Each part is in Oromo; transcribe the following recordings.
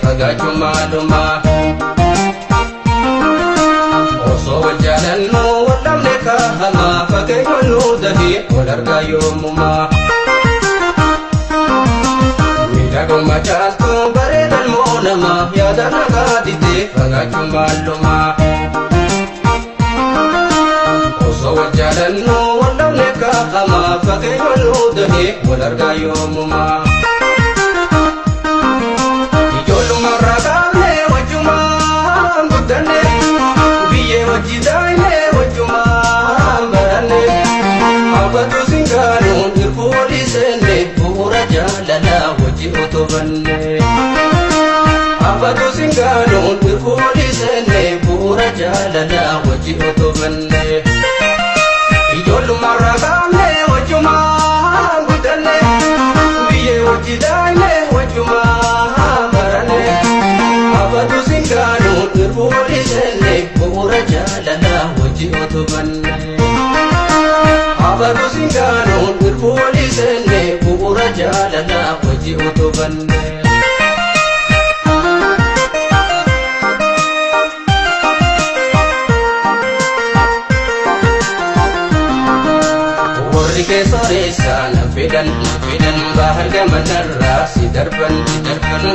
fagaachuu maaluma osoo wal jaalannu wal dhabne kahama fageenya nu dahee wal argaa yoomuma miidhagummaa caaltu bareedan moo nama yaada nagaa didee fagaachuu maaluma osoo wal jaalannu wal dhabne kahama fageenya nu dahee wal argaa yoomuma Abadu singano irfuli sene pura jalana waji otobanne ijolu maragane wajuma gudane biye wajidane wajuma marane Abadu singano irfuli sene pura jalana waji otobanne Abadu singano irfuli sene pura jalana waji otobanne Soresa nafidan bahar gamanarra si darban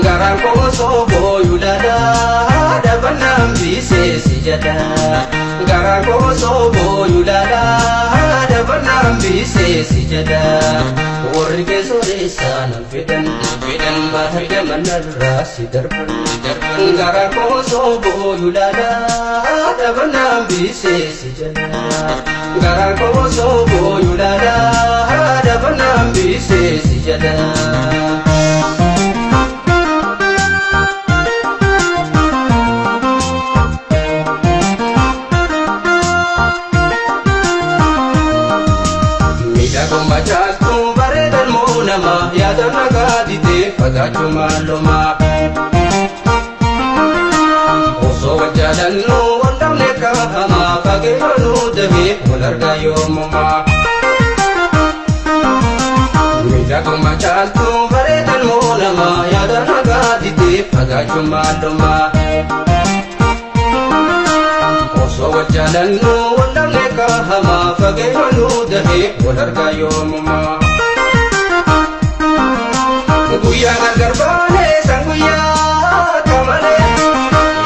garang ko sobo yulada daban ambise si jada garang ko sobo yulada daban ambise si jada warge soresa nafidan bahar gamanarra si darban garang ko sobo yulada daban ambise si jada garang ko sobo yulada daban ambise si jada miidhagummaa caaltu bareedan moo nama yaada nagaa didee fagaachuu maaluma osoo wal jaalannu wal dhabne kahama fageenya nu dahee wal argaa yoomuma miidhagummaa caaltu bareedan moo nama yaada nagaa didee fagaachuu maaluma osoo wal jaalannu wal dhabne kahama fageenya nu dahee wal argaa yoomuma guyyaa gargar baane san guyyaa kamale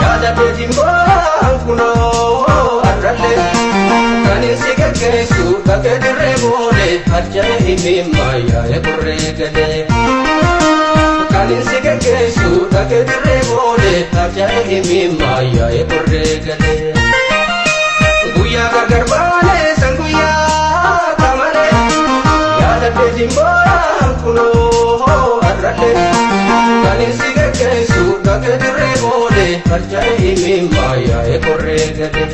yaada beetiin baan kunoo arralle kanin si geggeessu dhaqee dirree boode harja'e himimma yaa'e qorree galee kanin si geggeessu dhaqee dirree boode harja'e himimma yaa'e qorree galee guyyaa gargar baane san guyyaa kamale yaada beetiin baan kunoo arralle kanin si geggeessu dhaqee dirree boode harja'e himimma yaa'e qorree galee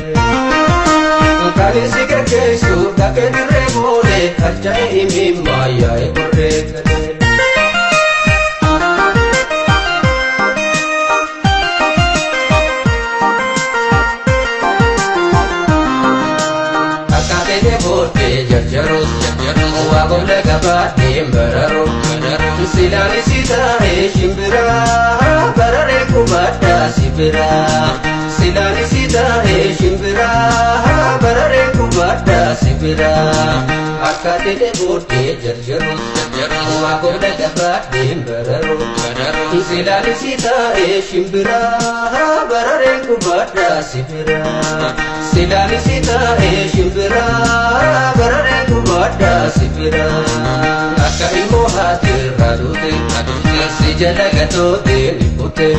kanin si geggeessu dhaqee dirree boode harja'e himimma yaa'e qorree galee akkaatee boodee jarjarus waa gomle gabaadhee bararoo silaani si taa'ee shimbiraa bararee kubaddaa si biraa silaani si taa'ee shimbiraa bararee kubaddaa si biraa akkaatee boodee jarjarus waa gomle gabaadhee bararoo silaani si taa'ee shimbiraa bararee kubaddaa si biraa silaani si taa'ee shimbiraa bararee kubaddaa si biraa akka ilmoo haatirraa duute si jala gatoote nibbute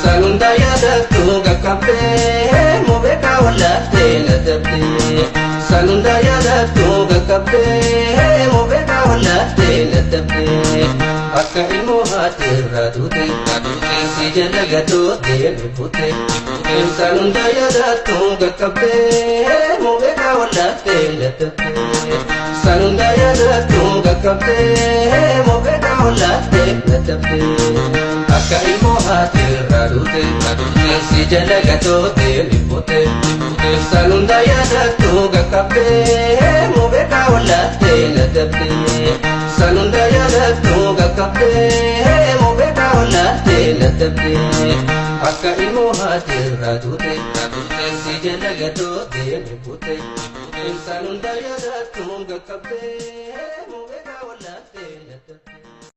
sanunda yaadattu gaqqabdee mobeekaa wallaattee na dabdee sanunda yaadattu gaqqabdee mobeekaa wallaattee na dabdee akka ilmoo haatirraa duute si jala gatoote nibbute sanunda yaadattu gaqqabdee mobeekaa wallaattee na dabdee sanunda yaadattu gaqqabdee mobeekaa wallaattee na dabdee akka ilmoo haatirraa duute si jala gatoote nibbute sanunda yaadattu gaqqabdee mobeekaa wallaattee na dabdee sanunda yaadattu gaqqabdee mobeekaa wallaattee dadhabde akka ilmoo haati irraa tuute si jala gadoo deeme buute insaan hunda yaadaattuun gaqqabde.